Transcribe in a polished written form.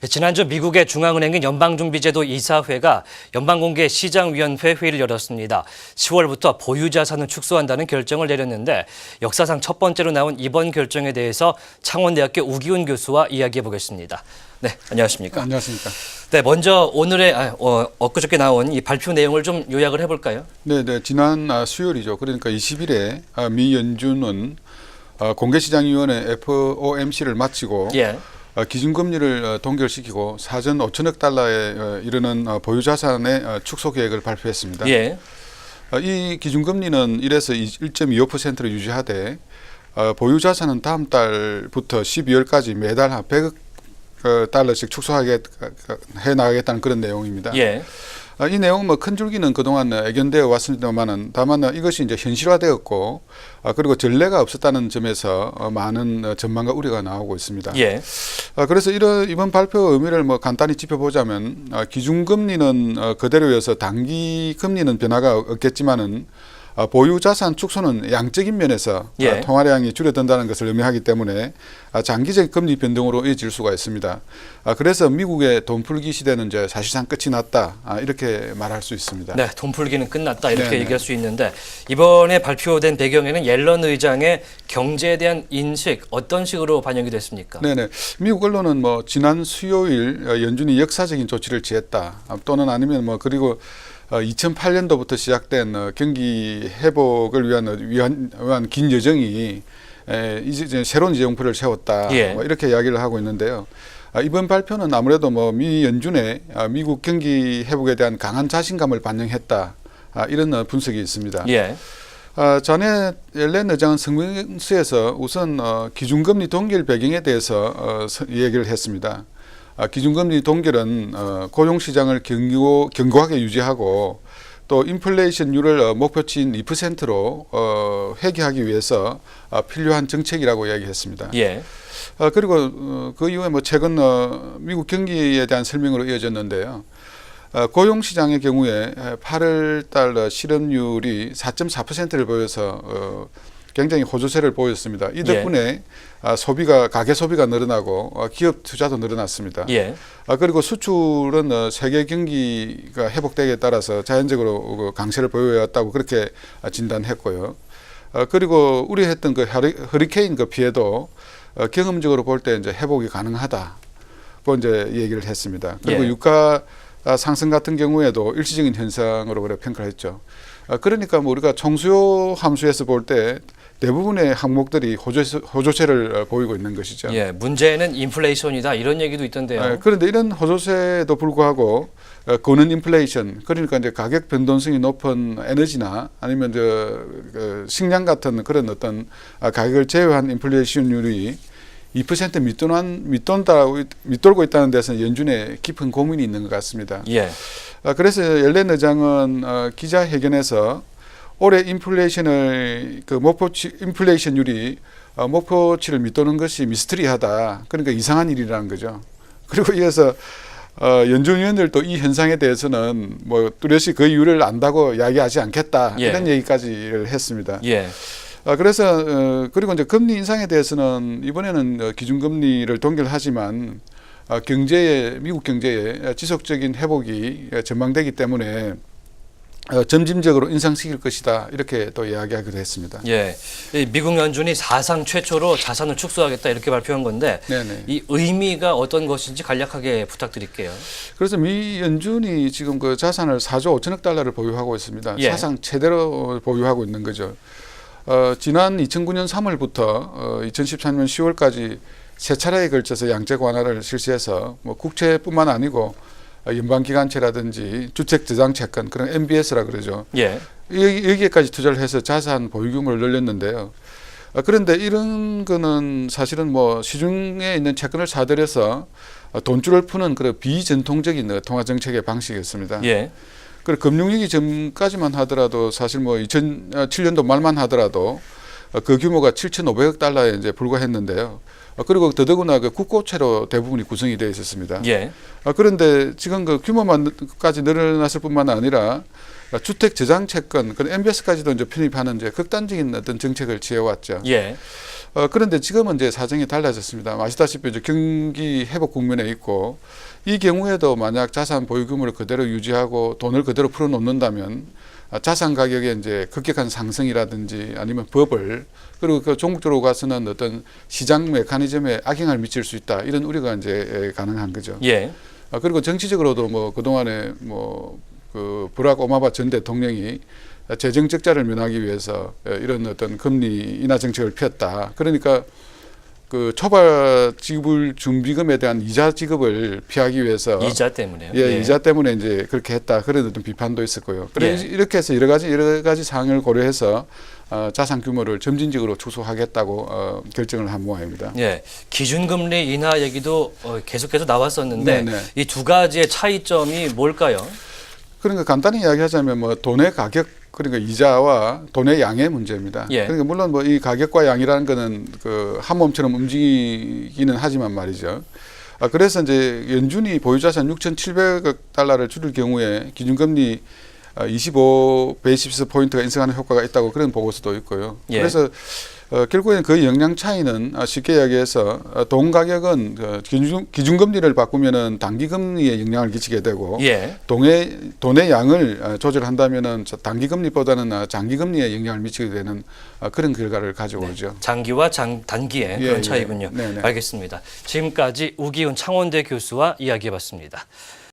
지난주 미국의 중앙은행인 연방준비제도 이사회가 연방공개시장위원회 회의를 열었습니다. 10월부터 보유자산을 축소한다는 결정을 내렸는데 역사상 첫 번째로 나온 이번 결정에 대해서 창원대학교 우기훈 교수와 이야기해 보겠습니다. 네, 안녕하십니까? 안녕하십니까? 네, 먼저 오늘의 엊그저께 나온 이 발표 내용을 좀 요약을 해볼까요? 네, 지난 수요일이죠. 그러니까 20일에 미 연준은 공개시장위원회 FOMC를 마치고 예. 기준금리를 동결시키고 사전 5천억 달러에 이르는 보유자산의 축소 계획을 발표했습니다. 예. 이 기준금리는 1에서 1.25%를 유지하되 보유자산은 다음 달부터 12월까지 매달 한 100억 달러씩 축소하게 해 나가겠다는 그런 내용입니다. 예. 이 내용은 뭐 큰 줄기는 그동안 애견되어 왔습니다만은 다만 이것이 이제 현실화되었고 그리고 전례가 없었다는 점에서 많은 전망과 우려가 나오고 있습니다. 예. 그래서 이번 발표 의미를 뭐 간단히 짚어보자면 기준금리는 그대로여서 단기 금리는 변화가 없겠지만은 보유자산 축소는 양적인 면에서 예. 통화량이 줄어든다는 것을 의미하기 때문에 장기적 금리 변동으로 이어질 수가 있습니다. 그래서 미국의 돈풀기 시대는 이제 사실상 끝이 났다 이렇게 말할 수 있습니다. 네, 돈풀기는 끝났다 이렇게 네네. 얘기할 수 있는데 이번에 발표된 배경에는 옐런 의장의 경제에 대한 인식 어떤 식으로 반영이 됐습니까? 네네. 미국 언론은 뭐 지난 수요일 연준이 역사적인 조치를 취했다 또는 아니면 뭐 그리고 2008년도부터 시작된 경기 회복을 위한 긴 여정이 이제 새로운 재정부를 세웠다. 예. 뭐 이렇게 이야기를 하고 있는데요. 이번 발표는 아무래도 뭐 미 연준의 미국 경기 회복에 대한 강한 자신감을 반영했다. 이런 분석이 있습니다. 예. 전에 옐런 의장은 성명서에서 우선 기준금리 동결 배경에 대해서 얘기를 했습니다. 기준금리 동결은 고용시장을 견고하게 유지하고 또 인플레이션율을 목표치인 2%로 회귀하기 위해서 필요한 정책이라고 이야기했습니다. 예. 그리고 그 이후에 뭐 최근 미국 경기에 대한 설명으로 이어졌는데요. 고용시장의 경우에 8월 달 실업률이 4.4%를 보여서 굉장히 호조세를 보였습니다. 이 덕분에 가계 소비가 늘어나고 기업 투자도 늘어났습니다. 예. 그리고 수출은 세계 경기가 회복되기에 따라서 자연적으로 강세를 보여왔다고 그렇게 진단했고요. 그리고 우려했던 그 허리케인 그 피해도 경험적으로 볼 때 이제 회복이 가능하다고 이제 얘기를 했습니다. 그리고 예. 유가 상승 같은 경우에도 일시적인 현상으로 그래 평가를 했죠. 그러니까 뭐 우리가 총수요 함수에서 볼 때 대부분의 항목들이 호조세를 보이고 있는 것이죠. 예. 문제는 인플레이션이다 이런 얘기도 있던데요. 그런데 이런 호조세도 불구하고 고는 인플레이션 그러니까 이제 가격 변동성이 높은 에너지나 아니면 식량 같은 그런 어떤 가격을 제외한 인플레이션율이 2% 밑돌고 있다는 데서 연준에 깊은 고민이 있는 것 같습니다. 예. 그래서 옐런 의장은 기자회견에서 올해 인플레이션율이 목표치를 밑도는 것이 미스터리하다. 그러니까 이상한 일이라는 거죠. 그리고 이어서 연준위원들도 이 현상에 대해서는 뭐 뚜렷이 그 이유를 안다고 이야기하지 않겠다. 예. 이런 얘기까지를 했습니다. 예. 그래서 그리고 이제 금리 인상에 대해서는 이번에는 기준금리를 동결하지만 미국 경제의 지속적인 회복이 전망되기 때문에 점진적으로 인상시킬 것이다 이렇게 또 이야기하기도 했습니다. 예. 미국 연준이 사상 최초로 자산을 축소하겠다 이렇게 발표한 건데 네네. 이 의미가 어떤 것인지 간략하게 부탁드릴게요. 그래서 미 연준이 지금 그 자산을 4조 5천억 달러를 보유하고 있습니다. 예. 사상 최대로 보유하고 있는 거죠. 지난 2009년 3월부터 2013년 10월까지 세 차례에 걸쳐서 양적 완화를 실시해서 뭐 국채뿐만 아니고 연방기관채라든지 주택저장채권 그런 MBS라 그러죠. 예. 여기에까지 투자를 해서 자산 보유 규모를 늘렸는데요. 그런데 이런 거는 사실은 뭐 시중에 있는 채권을 사들여서 돈줄을 푸는 그런 비전통적인 통화정책의 방식이었습니다. 예. 그리고 금융위기 전까지만 하더라도 사실 뭐 2007년도 말만 하더라도 그 규모가 7,500억 달러에 이제 불과했는데요. 그리고 더더구나 그 국고채로 대부분이 구성이 되어 있었습니다. 예. 그런데 지금 그 규모만까지 늘어났을 뿐만 아니라 주택 저장 채권, 그 MBS까지도 이제 편입하는 이제 극단적인 어떤 정책을 취해왔죠. 예. 그런데 지금은 이제 사정이 달라졌습니다. 아시다시피 이제 경기 회복 국면에 있고 이 경우에도 만약 자산 보유금을 그대로 유지하고 돈을 그대로 풀어놓는다면 자산 가격의 이제 급격한 상승이라든지 아니면 버블 그리고 그 종국적으로 가서는 어떤 시장 메커니즘에 악영향을 미칠 수 있다 이런 우려가 이제 가능한 거죠. 예. 그리고 정치적으로도 뭐 그동안에 뭐 그 브락 오바마 전 대통령이 재정 적자를 면하기 위해서 이런 어떤 금리 인하 정책을 폈다. 그러니까 그 초과 지불 준비금에 대한 이자 지급을 피하기 위해서 이자 때문에요. 예, 이자 때문에 이제 그렇게 했다. 그런 어떤 비판도 있었고요. 그래 이렇게 해서 여러 가지 사항을 고려해서 자산 규모를 점진적으로 축소하겠다고 결정을 한 모양입니다. 예, 기준금리 인하 얘기도 계속해서 나왔었는데 네네. 이 두 가지의 차이점이 뭘까요? 그러니까 간단히 이야기하자면 뭐 돈의 가격 그러니까 이자와 돈의 양의 문제입니다. 예. 그러니까 물론 뭐 이 가격과 양이라는 거는 그 한 몸처럼 움직이기는 하지만 말이죠. 그래서 이제 연준이 보유자산 6,700억 달러를 줄일 경우에 기준금리 25 베이시스 포인트가 인상하는 효과가 있다고 그런 보고서도 있고요. 예. 그래서 결국에는 그 영향 차이는 쉽게 이야기해서 돈 가격은 기준금리를 바꾸면은 단기금리에 영향을 끼치게 되고 예. 돈의 양을 조절한다면은 단기금리보다는 장기금리에 영향을 미치게 되는 그런 결과를 가져오죠. 장기와 단기의 예, 그런 예. 차이군요. 네네. 알겠습니다. 지금까지 우기훈 창원대 교수와 이야기해봤습니다.